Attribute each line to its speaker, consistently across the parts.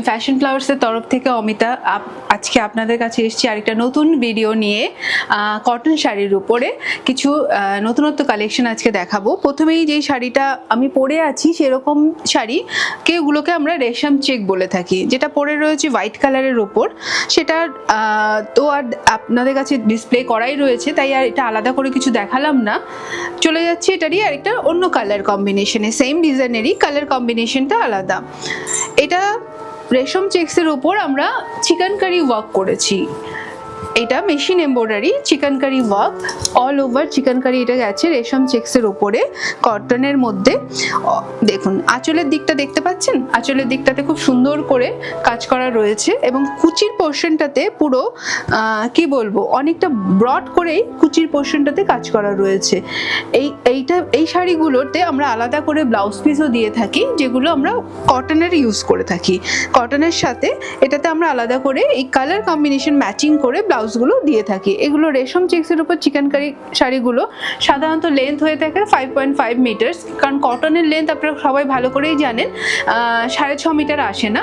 Speaker 1: Fashion ফ্লাওয়ার্সের তরফ থেকে অমিতা আজকে আপনাদের কাছে এসেছি আরেকটা নতুন ভিডিও নিয়ে। কটন শাড়ির উপরে কিছু নতুনত্ব কালেকশন আজকে দেখাবো। প্রথমেই যেই শাড়িটা আমি পরে আছি সেরকম শাড়ি কেউগুলোকে আমরা রেশম চেক বলে থাকি, যেটা পরে রয়েছে হোয়াইট কালারের উপর। সেটা তো আর আপনাদের কাছে ডিসপ্লে করাই রয়েছে, তাই আর এটা আলাদা করে কিছু দেখালাম না। চলে যাচ্ছে এটারই আরেকটা অন্য কালার কম্বিনেশনে, সেম ডিজাইনেরই কালার কম্বিনেশনটা আলাদা। এটা রেশম চেক্সের উপর আমরা চিকনকারি ওয়ার্ক করেছি। এটা machine embroidery chikankari work, all over chikankari এটা গেছে রেশম চেক্সের উপরে কটনের মধ্যে। দেখুন আঁচলের দিকটা দেখতে পাচ্ছেন, আঁচলের দিকটাতে খুব সুন্দর করে কাজ করা রয়েছে এবং কুচির পোর্শনটাতে পুরো কি বলবো অনেকটা ব্রড করেই কুচির পোর্শনটাতে কাজ করা রয়েছে। এই শাড়িগুলোতে আমরা আলাদা করে ব্লাউজ পিসও দিয়ে থাকি, যেগুলো আমরা কটনের ইউজ করে থাকি। কটনের সাথে এটাতে আমরা আলাদা করে এই কালার কম্বিনেশন ম্যাচিং করে ব্লাউজগুলো দিয়ে থাকি। এগুলো রেশম চেক্সের উপর চিকনকারি শাড়িগুলো সাধারণত লেন্থ হয়ে থাকে 5.5 মিটার, কারণ কটনের লেন্থ আপনারা সবাই ভালো করেই জানেন 6.5 মিটার আসে না,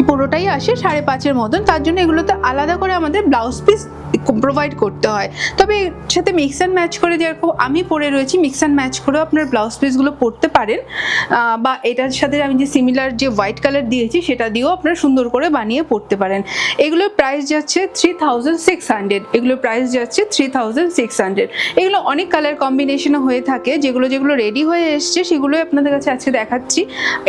Speaker 1: পুরোটাই আসে 5.5-এর মতন। তার জন্য এগুলোতে আলাদা করে আমাদের ব্লাউজ পিস প্রোভাইড করতে হয়। তবে এর সাথে মিক্স অ্যান্ড ম্যাচ করে, যেরকম আমি পরে রয়েছি মিক্স অ্যান্ড ম্যাচ করেও আপনার ব্লাউজ পিসগুলো পরতে পারেন, বা এটার সাথে আমি যে সিমিলার যে হোয়াইট কালার দিয়েছি সেটা দিয়েও আপনারা সুন্দর করে বানিয়ে পরতে পারেন। এগুলোর প্রাইস যাচ্ছে 3600, এগুলোর প্রাইস যাচ্ছে 3600। এগুলো অনেক কালার কম্বিনেশনে হয়ে থাকে, যেগুলো রেডি হয়ে এসছে সেগুলোই আপনাদের কাছে আজকে দেখাচ্ছি।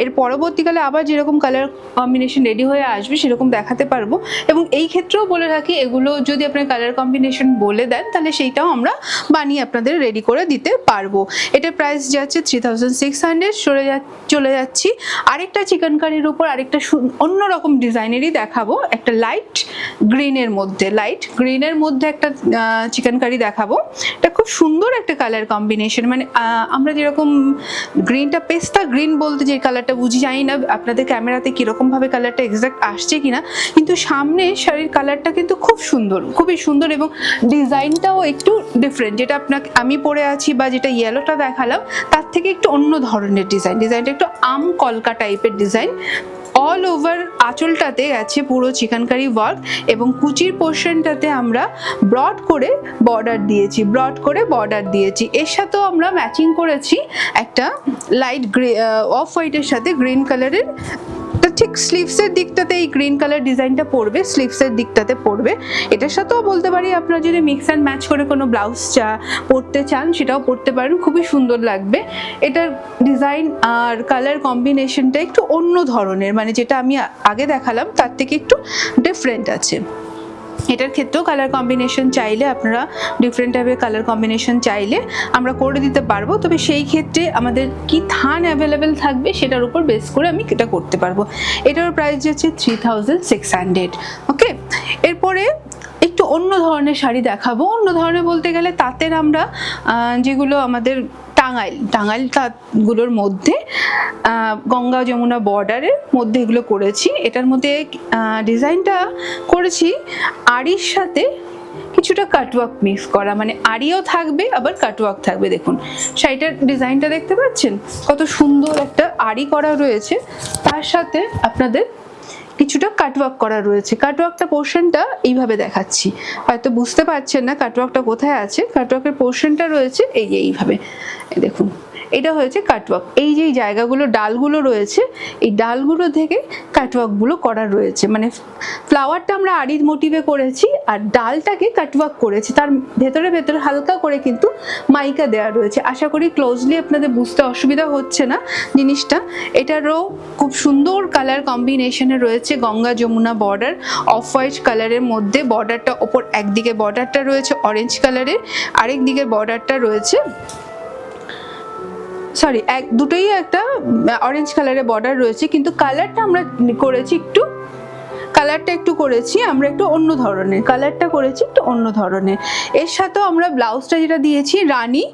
Speaker 1: এর পরবর্তীকালে আবার যেরকম কালার কম্বিনেশন রেডি হয়ে আসবে সেরকম দেখাতে পারবো। এবং এই ক্ষেত্রেও বলে রাখি, এগুলো যদি আপনার কালার কম্বিনেশন বলে দেন তাহলে সেইটাও আমরা বানিয়ে আপনাদের রেডি করে দিতে পারবো। এটার প্রাইস যাচ্ছে 3600। চলে যাচ্ছি আরেকটা চিকনকারির উপর আরেকটা অন্যরকম ডিজাইনেরই দেখাবো। একটা লাইট গ্রিনের মধ্যে একটা চিকনকারি দেখাবো। এটা খুব সুন্দর একটা কালার কম্বিনেশন, মানে আমরা যেরকম গ্রিনটা পেস্তা গ্রিন বলতে যে কালারটা বুঝি, জানি না আপনাদের ক্যামেরাতে কিরকম ভাবে কালারটা এক্সাক্ট আসছে কিনা, কিন্তু সামনে শাড়ির কালারটা কিন্তু খুব সুন্দর, খুবই সুন্দর এবং ডিজাইনটাও একটু ডিফারেন্ট। যেটা আমি পরে আছি বা যেটা ইয়েলোটা দেখালাম তার থেকে একটু অন্য ধরনের ডিজাইনটা একটু আম কলকা টাইপের ডিজাইন। অল ওভার আঁচলটাতে আছে পুরো চিকনকারি ওয়ার্ক এবং কুচির পোর্শনটাতে আমরা ব্রড করে বর্ডার দিয়েছি। এর সাথেও আমরা ম্যাচিং করেছি একটা লাইট অফ হোয়াইটের সাথে গ্রিন কালারের। ঠিক স্লিভসের দিকটাতে এই গ্রিন কালার ডিজাইনটা পড়বে, স্লিভসের দিকটাতে পড়বে। এটার সাথেও বলতে পারি আপনারা যদি মিক্স অ্যান্ড ম্যাচ করে কোনো ব্লাউজ পরতে চান সেটাও পরতে পারেন, খুবই সুন্দর লাগবে। এটার ডিজাইন আর কালার কম্বিনেশনটা একটু অন্য ধরনের, মানে যেটা আমি আগে দেখালাম তার থেকে একটু ডিফারেন্ট আছে। এটার ক্ষেত্রেও কালার কম্বিনেশন চাইলে আপনারা ডিফারেন্ট টাইপের কালার কম্বিনেশন চাইলে আমরা করে দিতে পারবো। তবে সেই ক্ষেত্রে আমাদের কি থান অ্যাভেলেবেল থাকবে সেটার উপর বেস করে আমি এটা করতে পারবো। এটার প্রাইস যাচ্ছে 3600। ওকে, এরপরে একটু অন্য ধরনের শাড়ি দেখাবো। অন্য ধরনের বলতে গেলে তাঁতের আমরা যেগুলো আমাদের টাঙ্গাইল তাঁতগুলোর মধ্যে গঙ্গা যমুনা বর্ডারের মধ্যে এগুলো করেছি। এটার মধ্যে ডিজাইনটা করেছি আড়ির সাথে কিছুটা কাটওয়ার্ক মিক্স করা, মানে আড়িও থাকবে আবার কাটওয়ার্ক থাকবে। দেখুন শাড়িটার ডিজাইনটা দেখতে পাচ্ছেন, কত সুন্দর একটা আড়ি করা রয়েছে, তার সাথে আপনাদের কিছুটা কাটওয়ার্ক করা রয়েছে। কাটওয়ার্কটা পোর্শনটা এইভাবে দেখাচ্ছি, হয়তো বুঝতে পারছেন না কাটওয়ার্কটা কোথায় আছে। কাটওয়ার্কের পোর্শনটা রয়েছে এইভাবে, দেখুন এটা হয়েছে কাটওয়ার্ক। এই যে জায়গাগুলো ডালগুলো রয়েছে, এই ডালগুলো থেকে কাটওয়ার্কগুলো করা রয়েছে, মানে ফ্লাওয়ারটা আমরা আড়ির মোটিভে করেছি আর ডালটাকে কাটওয়ার্ক করেছি। তার ভেতরে হালকা করে কিন্তু মাইকা দেওয়া রয়েছে। আশা করি ক্লোজলি আপনাদের বুঝতে অসুবিধা হচ্ছে না জিনিসটা। এটারও খুব সুন্দর কালার কম্বিনেশনে রয়েছে Ganga Jamuna border of white কালারের মধ্যে। বর্ডারটা ওপর একদিকে বর্ডারটা রয়েছে অরেঞ্জ কালারের, আরেক দিকে বর্ডারটা রয়েছে দুটোই একটা অরেঞ্জ কালারের বর্ডার রয়েছে, কিন্তু কালারটা আমরা করেছি আমরা একটু অন্য ধরনের, কালারটা করেছি একটু অন্য ধরনের। এর সাথেও আমরা ব্লাউজটা যেটা দিয়েছি রানী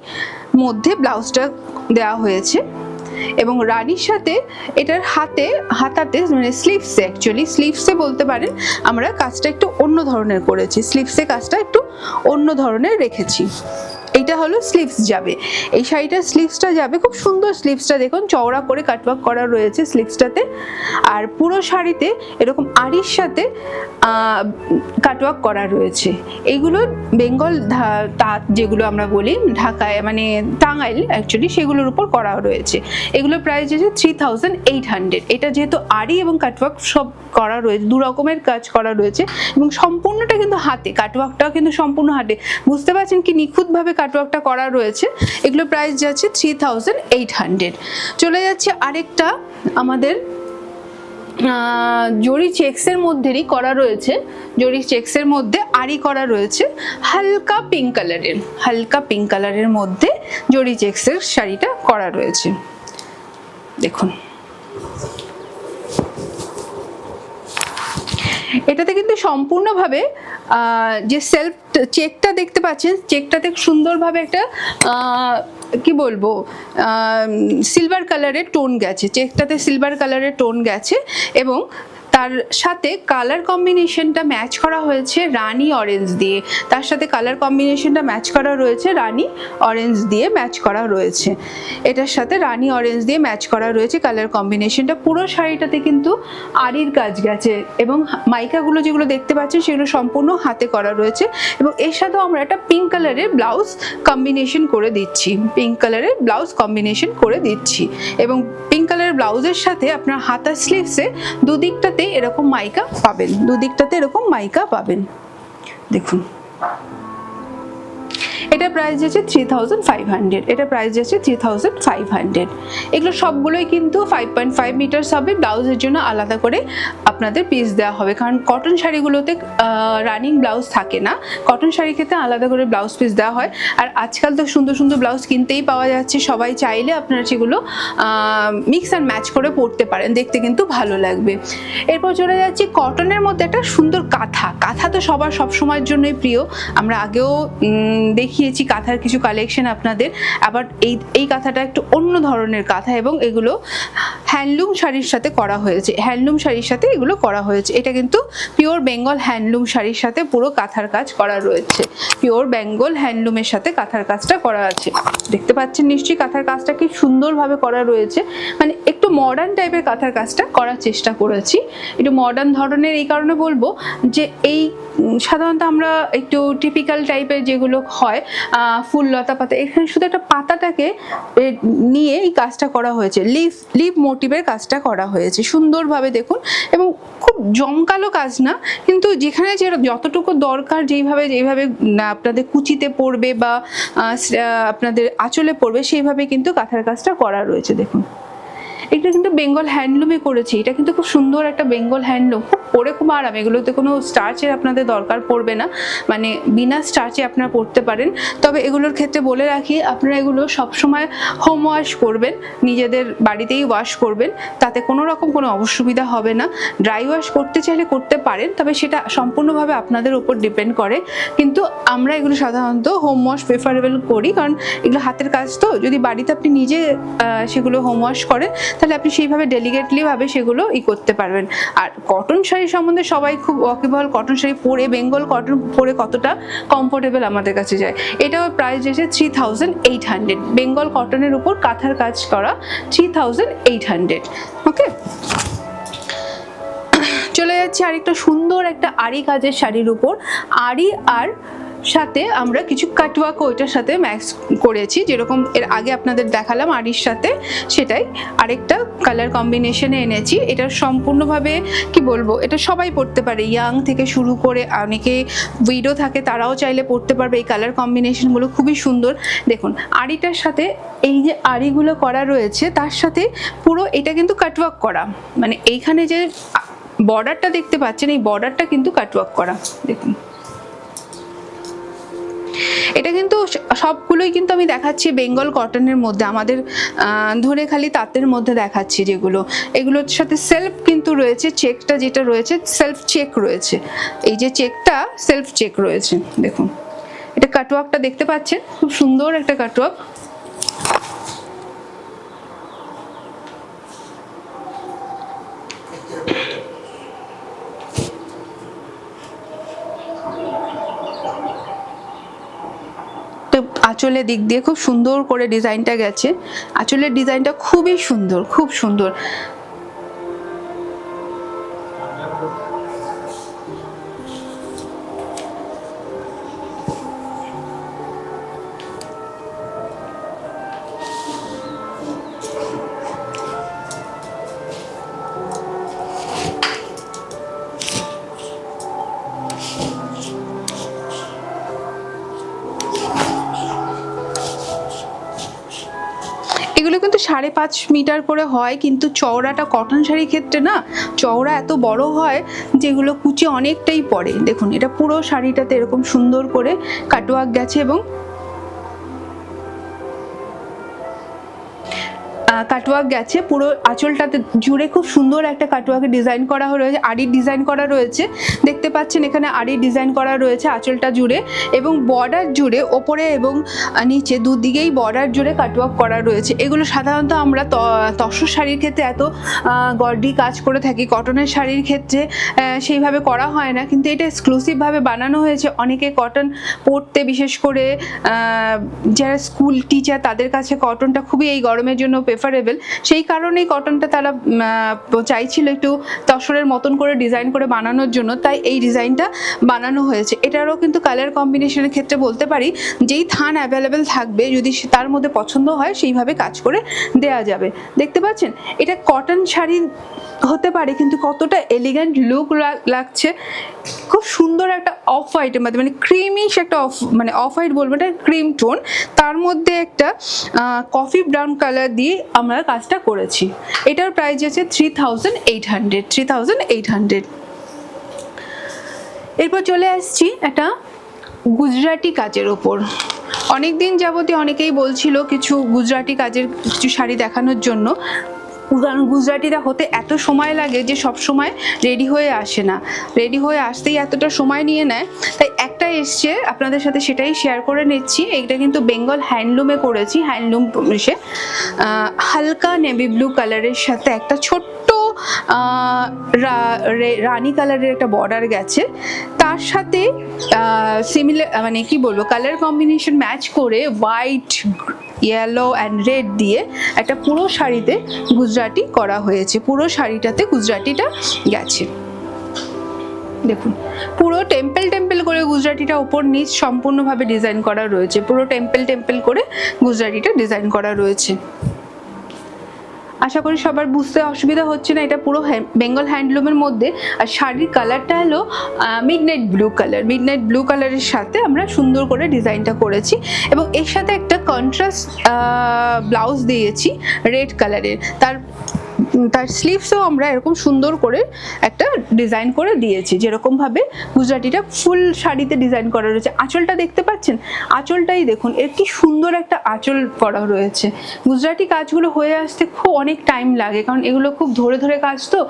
Speaker 1: মধ্যে ব্লাউজটা দেওয়া হয়েছে এবং রানীর সাথে এটার হাতাতে মানে স্লিভসে বলতে পারেন আমরা কাজটা একটু অন্য ধরনের করেছি, স্লিভসে কাজটা একটু অন্য ধরনের রেখেছি। এইটা হলো স্লিভস যাবে, এই শাড়িটার স্লিভসটা যাবে, খুব সুন্দর স্লিভসটা দেখুন, চওড়া করে কাটওয়ার্ক করা রয়েছে স্লিভসটাতে। আর পুরো শাড়িতে এরকম আড়ির সাথে কাটওয়ার্ক করা রয়েছে। এইগুলো বেঙ্গল তাঁত যেগুলো আমরা বলি ঢাকায়, মানে টাঙ্গাইল অ্যাকচুয়ালি, সেগুলোর উপর করা রয়েছে। এগুলোর প্রাইস হচ্ছে 3800। এটা যেহেতু আড়ি এবং কাটওয়ার্ক সব করা রয়েছে, দু রকমের কাজ করা রয়েছে এবং সম্পূর্ণটা কিন্তু হাতে, কাটওয়ার্কটাও কিন্তু সম্পূর্ণ হাতে, বুঝতে পারছেন কি নিখুঁতভাবে কাটওয়ার্কটা করা রয়েছে। এগুলো প্রাইস যাচ্ছে 3800। চলে যাচ্ছে আরেকটা আমাদের জরি চেক্সের মধ্যেই করা রয়েছে, জরি চেক্সের মধ্যে আড়ি করা রয়েছে, হালকা পিঙ্ক কালারের মধ্যে জরি চেক্সের শাড়িটা করা রয়েছে। দেখুন এটাতে কিন্তু সম্পূর্ণভাবে যে সেলফ চেকটা দেখতে পাচ্ছেন, চেকটাতে সুন্দরভাবে একটা কি বলবো সিলভার কালারের টোন গেছে, চেকটাতে সিলভার কালারের টোন গেছে এবং তার সাথে কালার কম্বিনেশনটা ম্যাচ করা হয়েছে রানি অরেঞ্জ দিয়ে, তার সাথে কালার কম্বিনেশনটা ম্যাচ করা রয়েছে রানি অরেঞ্জ দিয়ে ম্যাচ করা রয়েছে, এটার সাথে রানি অরেঞ্জ দিয়ে ম্যাচ করা রয়েছে কালার কম্বিনেশনটা। পুরো শাড়িটাতে কিন্তু আড়ির কাজ গেছে এবং মাইকাগুলো যেগুলো দেখতে পাচ্ছেন সেগুলো সম্পূর্ণ হাতে করা রয়েছে এবং এর সাথেও আমরা একটা পিঙ্ক কালারের ব্লাউজ কম্বিনেশন করে দিচ্ছি, এবং পিঙ্ক কালারের ব্লাউজের সাথে আপনার হাতার স্লিভসে দুদিকটাতে এরকম মাইকা পাবেন, দেখুন। এটা প্রাইস যাচ্ছে 3500। এগুলো সবগুলোই কিন্তু 5.5 মিটার হবে। ব্লাউজের জন্য আলাদা করে আপনাদের পিস দেওয়া হবে, কারণ কটন শাড়িগুলোতে রানিং ব্লাউজ থাকে না, কটন শাড়ির ক্ষেত্রে আলাদা করে ব্লাউজ পিস দেওয়া হয়। আর আজকাল তো সুন্দর সুন্দর ব্লাউজ কিনতেই পাওয়া যাচ্ছে, সবাই চাইলে আপনারা সেগুলো মিক্স অ্যান্ড ম্যাচ করে পরতে পারেন, দেখতে কিন্তু ভালো লাগবে। এরপর চলে যাচ্ছি কটনের মধ্যে একটা সুন্দর কাঁথা তো সবার সবসময়ের জন্যই প্রিয়, আমরা আগেও দেখিয়েছি কাঁথার কিছু কালেকশন আপনাদের। আবার এই কাঁথাটা একটু অন্য ধরনের কাঁথা এবং এগুলো হ্যান্ডলুম শাড়ির সাথে করা হয়েছে, এগুলো করা হয়েছে। এটা কিন্তু পিওর বেঙ্গল হ্যান্ডলুম শাড়ির সাথে পুরো কাঁথার কাজ করা রয়েছে, পিওর বেঙ্গল হ্যান্ডলুমের সাথে কাঁথার কাজটা করা আছে। দেখতে পাচ্ছেন নিশ্চয়ই কাঁথার কাজটা কি সুন্দরভাবে করা রয়েছে, মানে একটু মডার্ন টাইপের কাঁথার কাজটা করার চেষ্টা করেছি, একটু মডার্ন ধরনের। এই কারণে বলবো যে এই সাধারণত আমরা একটু টিপিক্যাল টাইপের যেগুলো হয় ফুল লতা পাতা, এখানে শুধু একটা পাতাটাকে নিয়ে এই কাজটা করা হয়েছে, লিভ মোটিভের কাজটা করা হয়েছে সুন্দরভাবে, দেখুন। এবং খুব জমকালো কাজ না, কিন্তু যেখানে যে যতটুকু দরকার, যেইভাবে আপনাদের কুচিতে পড়বে বা আপনাদের আঁচলে পড়বে সেইভাবে কিন্তু কাঁথার কাজটা করা রয়েছে, দেখুন। এটা কিন্তু বেঙ্গল হ্যান্ডলুমে করেছি, এটা কিন্তু খুব সুন্দর একটা বেঙ্গল হ্যান্ডলুম, খুব পরে খুব আরাম। এগুলোতে কোনো স্টার্চের আপনাদের দরকার পড়বে না, মানে বিনা স্টার্চে আপনারা পরতে পারেন। তবে এগুলোর ক্ষেত্রে বলে রাখি, আপনারা এগুলো সবসময় হোম ওয়াশ করবেন, নিজেদের বাড়িতেই ওয়াশ করবেন, তাতে কোনো রকম কোনো অসুবিধা হবে না। ড্রাই ওয়াশ করতে চাইলে করতে পারেন, তবে সেটা সম্পূর্ণভাবে আপনাদের উপর ডিপেন্ড করে, কিন্তু আমরা এগুলো সাধারণত হোম ওয়াশ প্রেফারেবল করি, কারণ এগুলো হাতের কাজ তো, যদি বাড়িতে আপনি নিজে সেগুলো হোম ওয়াশ করেন তাহলে আপনি সেইভাবে ডেলিকেটলি ভাবে সেগুলো করতে পারবেন। আর কটন শাড়ি সম্বন্ধে সবাই খুব ওয়াকিবহাল, কটন শাড়ি পরে, বেঙ্গল কটন পরে কতটা কমফোর্টেবল আমাদের কাছে যায়। এটাও প্রাইস এসে 3800, বেঙ্গল কটনের উপর কাঁথার কাজ করা 3800। ওকে, চলে যাচ্ছে আরেকটা সুন্দর একটা আড়ি কাজের শাড়ির উপর। আড়ি আর সাথে আমরা কিছু কাটওয়ার্ক ওইটার সাথে ম্যাক্স করেছি, যেরকম এর আগে আপনাদের দেখালাম আড়ির সাথে, সেটাই আরেকটা কালার কম্বিনেশনে এনেছি। এটা সম্পূর্ণভাবে কি বলবো, এটা সবাই পরতে পারে, ইয়াং থেকে শুরু করে অনেকে উইডো থাকে তারাও চাইলে পরতে পারবে। এই কালার কম্বিনেশনগুলো খুবই সুন্দর, দেখুন। আড়িটার সাথে এই যে আড়িগুলো করা রয়েছে তার সাথে পুরো এটা কিন্তু কাটওয়ার্ক করা, মানে এইখানে যে বর্ডারটা দেখতে পাচ্ছেন এই বর্ডারটা কিন্তু কাটওয়ার্ক করা, দেখুন। এটা কিন্তু সবগুলোই কিন্তু আমি দেখাচ্ছি বেঙ্গল কটনের মধ্যে, আমাদের ধরে খালি তাঁতের মধ্যে দেখাচ্ছি যেগুলো, এগুলোর সাথে সেলফ কিন্তু রয়েছে, চেকটা যেটা রয়েছে সেলফ চেক রয়েছে, এই যে চেকটা সেলফ চেক রয়েছে, দেখুন। এটা কাটওয়ার্কটা দেখতে পাচ্ছেন, খুব সুন্দর একটা কাটওয়ার্ক। আঁচলের দিক দিয়ে খুব সুন্দর করে ডিজাইনটা গেছে। আঁচলের ডিজাইনটা খুবই সুন্দর, খুব সুন্দর। এগুলো কিন্তু 5.5 মিটার করে হয়, কিন্তু চওড়াটা কটন শাড়ির ক্ষেত্রে না চওড়া এত বড় হয় যেগুলো কুচি অনেকটাই পড়ে। দেখুন এটা পুরো শাড়িটাতে এরকম সুন্দর করে কাটওয়ার্ক গেছে এবং কাটওয়ার্ক গেছে পুরো আঁচলটাতে জুড়ে খুব সুন্দর একটা কাটওয়ার্কের ডিজাইন করা রয়েছে, আড়ির ডিজাইন করা রয়েছে। দেখতে পাচ্ছেন এখানে আড়ির ডিজাইন করা রয়েছে আঁচলটা জুড়ে, এবং বর্ডার জুড়ে ওপরে এবং নিচে দুদিকেই বর্ডার জুড়ে কাটওয়ার্ক করা রয়েছে। এগুলো সাধারণত আমরা তসর শাড়ির ক্ষেত্রে এত গর্ডি কাজ করে থাকি, কটনের শাড়ির ক্ষেত্রে সেইভাবে করা হয় না, কিন্তু এটা এক্সক্লুসিভভাবে বানানো হয়েছে। অনেকে কটন পরতে, বিশেষ করে যারা স্কুল টিচার তাদের কাছে কটনটা খুবই এই গরমের জন্য প্রেফারেবল, সেই কারণেই কটনটা তারা চাইছিল একটু তসরের মতন করে ডিজাইন করে বানানোর জন্য, তাই এই ডিজাইনটা বানানো হয়েছে। এটারও কিন্তু কালার কম্বিনেশনের ক্ষেত্রে বলতে পারি যেই থান অ্যাভেলেবেল থাকবে যদি তার মধ্যে পছন্দ হয় সেইভাবে কাজ করে দেয়া যাবে। দেখতে পাচ্ছেন এটা কটন শাড়ি হতে পারে কিন্তু কতটা এলিগেন্ট লুক লাগছে। খুব সুন্দর একটা অফ হোয়াইটের মধ্যে, মানে ক্রিমিশ একটা অফ হোয়াইট বলবো, এটা ক্রিম টোন, তার মধ্যে একটা কফি ব্রাউন কালার দিয়ে আমরা কাজটা করেছি। এটার প্রাইস আছে 3800। এরপর চলে আসছি একটা গুজরাটি কাজের ওপর। অনেকদিন যাবতীয় অনেকেই বলছিল কিছু গুজরাটি কাজের কিছু শাড়ি দেখানোর জন্য, কারণ গুজরাটিরা হতে এত সময় লাগে যে সব সময় রেডি হয়ে আসে না, রেডি হয়ে আসতেই এতটা সময় নিয়ে নেয়, তাই একটা এসছে আপনাদের সাথে সেটাই শেয়ার করে নিচ্ছি। এটা কিন্তু বেঙ্গল হ্যান্ডলুমে করেছি, হ্যান্ডলুম এসে হালকা নেভি ব্লু কালারের সাথে একটা ছোট্ট রানী কালারের একটা বর্ডার গেছে, তার সাথে সিমিলার মানে কি বলবো কালার কম্বিনেশন ম্যাচ করে হোয়াইট, ইয়েলো অ্যান্ড রেড দিয়ে একটা পুরো শাড়িতে গুজরাটি করা হয়েছে। পুরো শাড়িটাতে গুজরাটিটা গেছে, দেখুন পুরো টেম্পল টেম্পল করে গুজরাটিটা উপর নিচ সম্পূর্ণভাবে ডিজাইন করা রয়েছে। পুরো টেম্পল টেম্পল করে গুজরাটিটা ডিজাইন করা রয়েছে। আশা করি সবার বুঝতে অসুবিধা হচ্ছে না। এটা পুরো বেঙ্গল হ্যান্ডলুমের মধ্যে, আর শাড়ির কালারটা হলো midnight blue colour. Midnight blue কালারের সাথে আমরা সুন্দর করে ডিজাইনটা করেছি, এবং এর সাথে একটা কন্ট্রাস্ট ব্লাউজ দিয়েছি রেড কালারের। তার স্লিভসও আমরা এরকম সুন্দর করে একটা ডিজাইন করে দিয়েছি, যেরকমভাবে গুজরাটিটা ফুল শাড়িতে ডিজাইন করা রয়েছে। আঁচলটা দেখতে পাচ্ছেন, আঁচলটাই দেখুন এর কি সুন্দর একটা আঁচল করা রয়েছে। গুজরাটি কাজগুলো হয়ে আসতে খুব অনেক টাইম লাগে, কারণ এগুলো খুব ধরে ধরে কাজ তো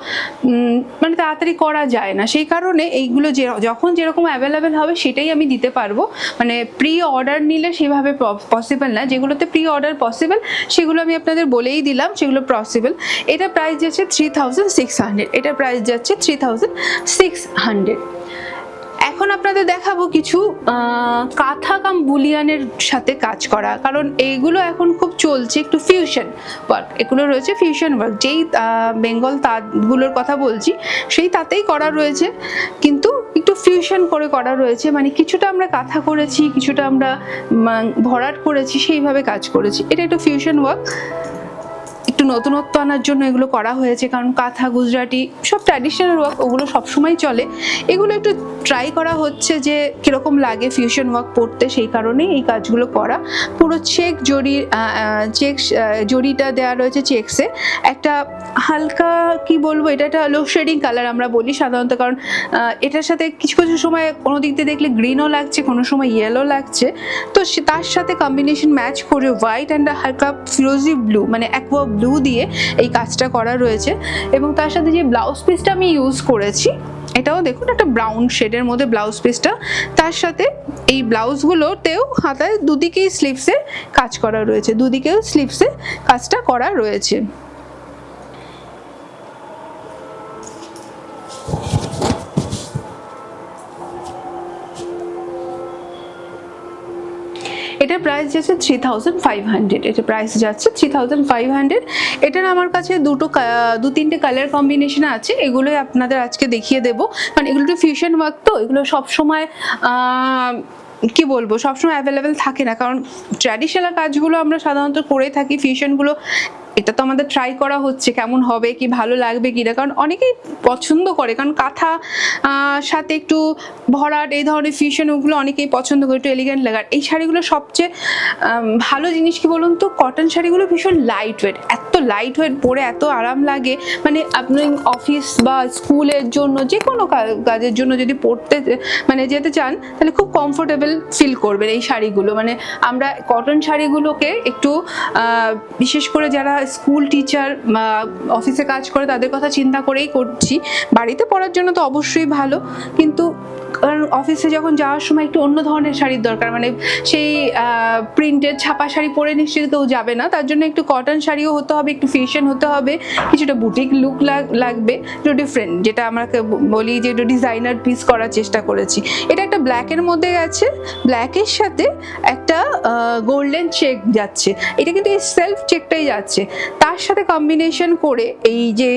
Speaker 1: মানে তাড়াতাড়ি করা যায় না, সেই কারণে এইগুলো যখন যেরকম অ্যাভেলেবেল হবে সেটাই আমি দিতে পারবো। মানে প্রি অর্ডার নিলে সেভাবে পসিবল না, যেগুলোতে প্রি অর্ডার পসিবল সেগুলো আমি আপনাদের বলেই দিলাম, সেগুলো পসিবল। এটা প্রাইস যাচ্ছে 3600, এটা প্রাইস যাচ্ছে 3600। এখন আপনাদের দেখাবো কিছু কাঁথা কাম বুলিয়ানের সাথে কাজ করা, কারণ এইগুলো এখন খুব চলছে একটু ফিউশন ওয়ার্ক। এগুলো রয়েছে ফিউশন ওয়ার্ক, যেই বেঙ্গল তাঁতগুলোর কথা বলছি সেই তাঁতেই করা রয়েছে, কিন্তু একটু ফিউশন করে করা রয়েছে। মানে কিছুটা আমরা কাঁথা করেছি, কিছুটা আমরা ভরাট করেছি, সেইভাবে কাজ করেছি। এটা একটু ফিউশন ওয়ার্ক, একটু নতুনত্ব আনার জন্য এগুলো করা হয়েছে, কারণ কাঁথা গুজরাটি সব ট্র্যাডিশনাল ওয়ার্ক ওগুলো সবসময় চলে, এগুলো একটু ট্রাই করা হচ্ছে যে কীরকম লাগে ফিউশন ওয়ার্ক পড়তে, সেই কারণেই এই কাজগুলো করা। পুরো চেক জড়িটা দেওয়া রয়েছে চেকসে, একটা হালকা কি বলবো এটা একটা লো শেডিং কালার আমরা বলি সাধারণত, কারণ এটার সাথে কিছু কিছু সময় কোনো দিক দিয়ে দেখলে গ্রিনও লাগছে, কোনো সময় ইয়েলো লাগছে, তো তার সাথে কম্বিনেশন ম্যাচ করে হোয়াইট অ্যান্ড হালকা ফিরোজি ব্লু মানে অ্যাকোয়া ব্লু দিয়ে এই কাজটা করা রয়েছে। এবং তার সাথে যে ব্লাউজ পিসটা আমি ইউজ করেছি এটাও দেখুন একটা ব্রাউন শেডের মধ্যে ব্লাউজ পিসটা, তার সাথে এই ব্লাউজগুলোতেও হাতায় দুদিকেই স্লিভসে কাজ করা রয়েছে, দুদিকেও স্লিভসে কাজটা করা রয়েছে। এটার প্রাইস যাচ্ছে 3500, এটা প্রাইস যাচ্ছে 3500। এটার আমার কাছে দু তিনটে কালার কম্বিনেশন আছে, এগুলোই আপনাদের আজকে দেখিয়ে দেবো, কারণ এগুলো তো ফিউশন ওয়ার্ক, তো এগুলো সবসময় কি বলবো সবসময় অ্যাভেলেবেল থাকে না, কারণ ট্র্যাডিশনাল কাজগুলো আমরা সাধারণত করে থাকি, ফিউশনগুলো এটা তো আমাদের ট্রাই করা হচ্ছে কেমন হবে, কি ভালো লাগবে কিনা, কারণ অনেকেই পছন্দ করে, কারণ কাঁথা সাথে একটু ভরাট এই ধরনের ফিউশন ওগুলো অনেকেই পছন্দ করে, একটু এলিগেন্ট লাগার। এই শাড়িগুলো সবচেয়ে ভালো জিনিস কি বলুন তো, কটন শাড়িগুলো ভীষণ লাইট ওয়েট, এত লাইট ওয়েট পরে এত আরাম লাগে, মানে আপনি অফিস বা স্কুলের জন্য যে কোনো কাজের জন্য যদি পরতে মানে যেতে চান তাহলে খুব কমফোর্টেবল ফিল করবেন এই শাড়িগুলো। মানে আমরা কটন শাড়িগুলোকে একটু বিশেষ করে যারা স্কুল টিচার অফিসে কাজ করে তাদের কথা চিন্তা করেই করছি, বাড়িতে পরার জন্য তো অবশ্যই ভালো, কিন্তু কারণ অফিসে যখন যাওয়ার সময় একটু অন্য ধরনের শাড়ির দরকার, মানে সেই প্রিন্টেড ছাপা শাড়ি পরে নিশ্চয়ই কেউ যাবে না, তার জন্য একটু কটন শাড়িও হতে হবে, একটু ফিউশন হতে হবে, কিছুটা বুটিক লুক লাগবে, একটু ডিফারেন্ট, যেটা আমরা বলি যে একটু ডিজাইনার পিস করার চেষ্টা করেছি। এটা একটা ব্ল্যাকের মধ্যে আছে, ব্ল্যাকের সাথে একটা গোল্ডেন চেক যাচ্ছে, এটা কিন্তু এই সেলফ চেকটাই যাচ্ছে, তার সাথে কম্বিনেশন করে এই যে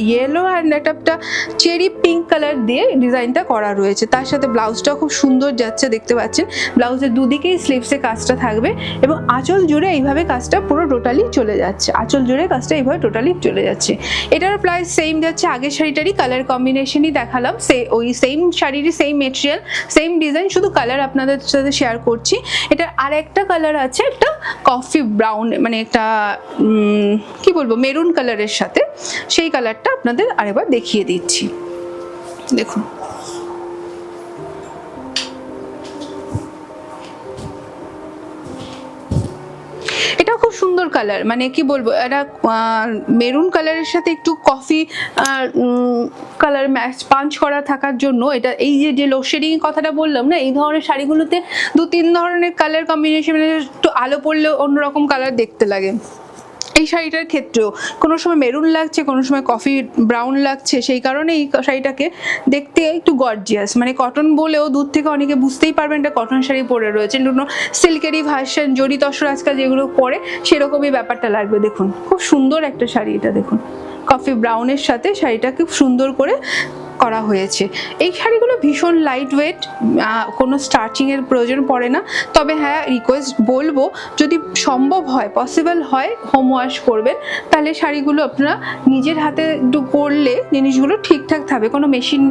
Speaker 1: ইয়েলো অ্যান্ড একটা চেরি পিঙ্ক কালার দিয়ে ডিজাইনটা করা রয়েছে, তার সাথে ব্লাউজটা খুব সুন্দর যাচ্ছে, দেখতে পাচ্ছেন ব্লাউজের দুদিকেই স্লিভসে কাজটা থাকবে এবং আঁচল জুড়ে এইভাবে কাজটা পুরো টোটালি চলে যাচ্ছে, আঁচল জুড়ে কাজটা এইভাবে টোটালি চলে যাচ্ছে। এটার প্রাইস সেম যাচ্ছে, আগের শাড়িটারই কালার কম্বিনেশনই দেখালাম, ওই সেম শাড়িরই সেম মেটেরিয়াল সেম ডিজাইন, শুধু কালার আপনাদের সাথে শেয়ার করছি। এটার আর একটা কালার আছে, একটা কফি ব্রাউন, মানে একটা কি বলবো মেরুন কালারের সাথে, সেই কালারটা আপনাদের আরেকবার দেখিয়ে দিচ্ছি, দেখুন। এটাও খুব সুন্দর কালার, মানে কি বলবো, এটা মেরুন কালারের সাথে একটু কফি কালার ম্যাচ পাঞ্চ করা থাকার জন্য এটা, এই যে লোডশেডিং কথাটা বললাম না, এই ধরনের শাড়িগুলোতে দু তিন ধরনের কালার কম্বিনেশন, একটু আলো পড়লেও অন্যরকম কালার দেখতে লাগে। এই শাড়িটার ক্ষেত্রেও কোনো সময় মেরুন লাগছে, কোনো সময় কফি ব্রাউন লাগছে, সেই কারণে এই শাড়িটাকে দেখতে একটু গর্জিয়াস, মানে কটন বলেও দূর থেকে অনেকে বুঝতেই পারবেন এটা কটন শাড়ি পরে রয়েছে, সিল্কেরই ভার্সন, জরি তসর আজকাল যেগুলো পরে সেরকমই ব্যাপারটা লাগবে। দেখুন খুব সুন্দর একটা শাড়ি, এটা দেখুন কফি ব্রাউনের সাথে শাড়িটা খুব সুন্দর করে করা হয়েছে। এই শাড়িগুলো ভীষণ লাইট ওয়েট, কোনো স্টার্চিংয়ের প্রয়োজন পড়ে না, তবে হ্যাঁ রিকোয়েস্ট বলবো যদি সম্ভব হয় পসিবল হয় হোম ওয়াশ করবেন, তাহলে শাড়িগুলো আপনারা নিজের হাতে একটু করলে জিনিসগুলো ঠিকঠাক থাকবে, কোনো মেশিন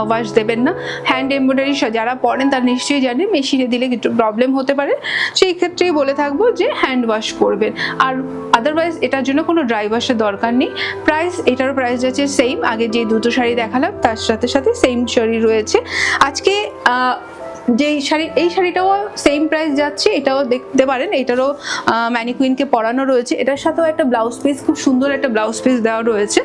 Speaker 1: ওয়াশ দেবেন না। হ্যান্ড এমব্রয়ডারি যারা পড়েন তারা নিশ্চয়ই জানেন মেশিনে দিলে একটু প্রবলেম হতে পারে, সেই ক্ষেত্রেই বলে থাকবো যে হ্যান্ড ওয়াশ করবেন, আর আদারওয়াইজ এটার জন্য কোনো ড্রাই ওয়াশের দরকার নেই। এটারও প্রাইস যাচ্ছে সেম, আগে যে দুটো শাড়ি দেখালাম তার সাথে সাথে সেম শাড়ি রয়েছে। আজকে এই শাড়িটাও সেম প্রাইস যাচ্ছে, এটাও দেখতে পারেন, এটারও ম্যানিকুইনকে পরানো রয়েছে, এটার সাথেও একটা ব্লাউজ পিস, খুব সুন্দর একটা ব্লাউজ পিস দেওয়া রয়েছে,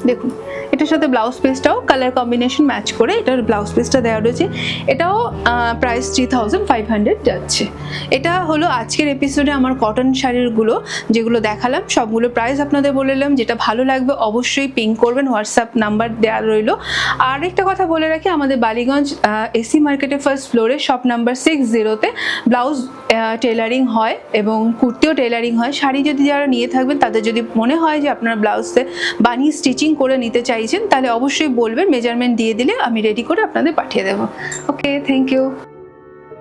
Speaker 1: দেখুন এটার সাথে ব্লাউজ পিসটাও কালার কম্বিনেশন ম্যাচ করে এটার ব্লাউজ পিসটা দেওয়া রয়েছে, এটাও প্রাইস 3500 যাচ্ছে। এটা হলো আজকের এপিসোডে আমার কটন শাড়িগুলো যেগুলো দেখালাম, সবগুলো প্রাইস আপনাদের বললাম, যেটা ভালো লাগবে অবশ্যই পিং করবেন, হোয়াটসঅ্যাপ নাম্বার দেওয়া রইলো। আর একটা কথা বলে রাখি, আমাদের বালিগঞ্জ এসি মার্কেটের ফার্স্ট ফ্লোরে শপ নাম্বার 60-তে ব্লাউজ টেলারিং হয় এবং কুর্তিও টেলারিং হয়। শাড়ি যদি যারা নিয়ে থাকবেন তাদের যদি মনে হয় যে আপনারা ব্লাউজে বানিয়ে স্টিচিং করে নিতে চাইছেন, তাহলে অবশ্যই বলবেন, মেজারমেন্ট দিয়ে দিলে আমি রেডি করে আপনাদের পাঠিয়ে দেবো। ওকে, থ্যাংক ইউ।